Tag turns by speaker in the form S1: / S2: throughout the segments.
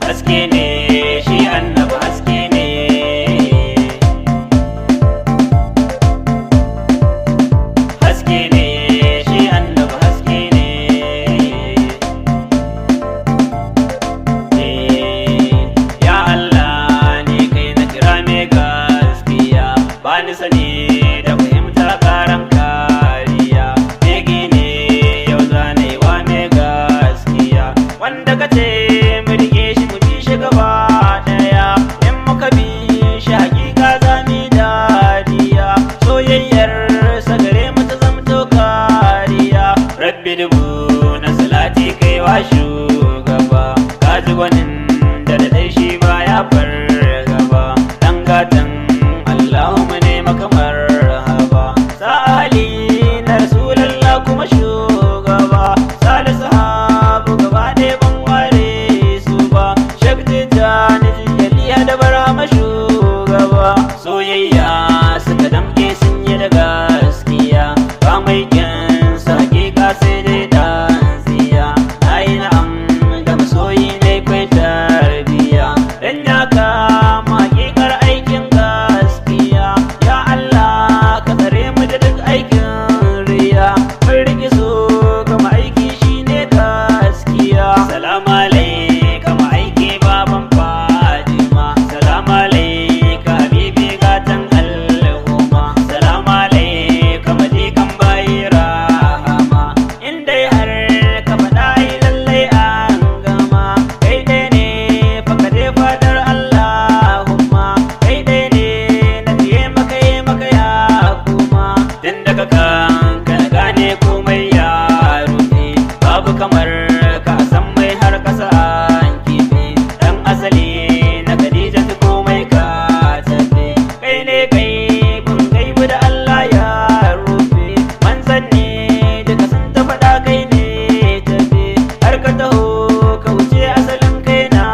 S1: haske ne shi annabi haske ne haske ne shi annabi haske ne ya Allah ni kai na kira mai gaskiya ba ni sani da fahimta karan kariya bege ne yau zane wa mai gaskiya wanda ka ce gaba daya in muka bi shi hakika za mu dariya soyayyar sagare mu ta zamto kariya rabbi dubu na salati kai wa shugaba kaji gwanin da dai shi baya bar gaba dan gatan Allahumma ne maka marhaba sa'ali na rasulullah kuma shugaba salisu sahabu gaba ɗaya ban ware su ba da barama shugaba soyayya suka damke sun yi da gaskiya ba mai kyansa hakika sai dai dan tsiya na yi na'am da masoyi ne kwai tarbiya dan ya kama hakikar aikin gaskiya ya Allah ka tsare mu da duk aikin riya mun riƙe so gama aiki shine gaskiya salamu alaikum aiki baban kamar ka san mai har kasa kifi dan asali na Khadija ta komai ka tafi kai ne kai bun kai da Allah ya rufe manzanni daga sun ta faɗa kai ne tafi har ka taho ka wuce asalin kai na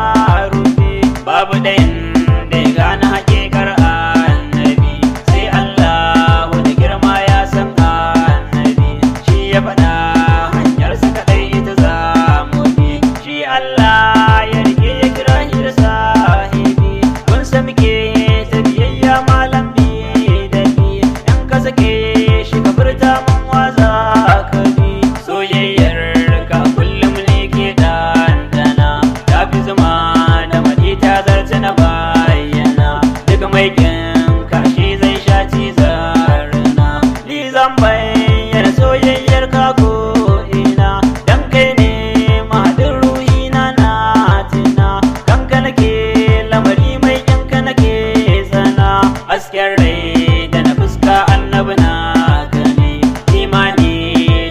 S1: rufe babu ɗayan da ya gane hakikar annabi sai Allah wani girma ya san annabi shi ya faɗa Allah ya rike ya kira shi da sahibi kun san muke tabiyayya malam bi da bi in ka sake shi ka furta mun waza ka bi soyayyar ka kullum ne ke dandana ta fi zama da madi ta zarce na bayyana duk mai kin kashi zai sha cizarna ni zan bayyana soyayyar ka ko ina dan kai ne hasken rai da na fuska annabi na gani imani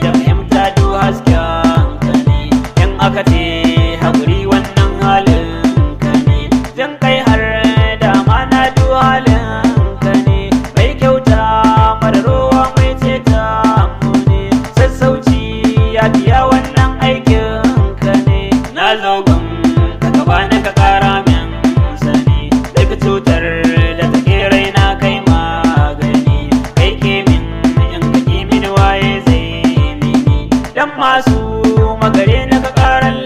S1: da fahimta du hasken ka ne in aka ce haƙuri wannan halin ka ne jin kai har da mana du halin ka ne mai kyauta mara rowa mai ceta mu ne sassauci ya biya wannan aikin ka ne na zogon ka gaba na ka kara min sani daga cutar da take raina kai magani kai ke min in ka ki min waye zai mini dan masu magare na ka karan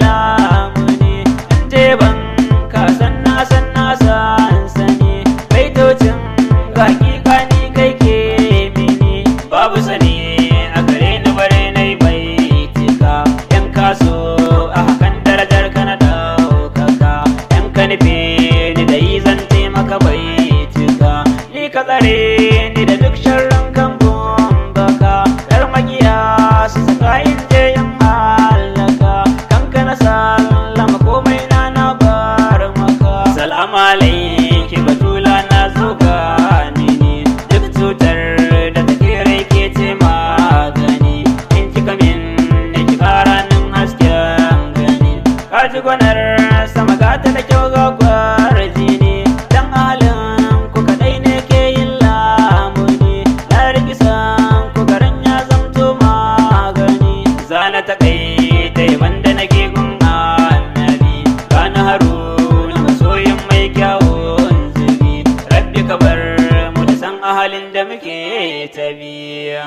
S1: layin da muke ta biya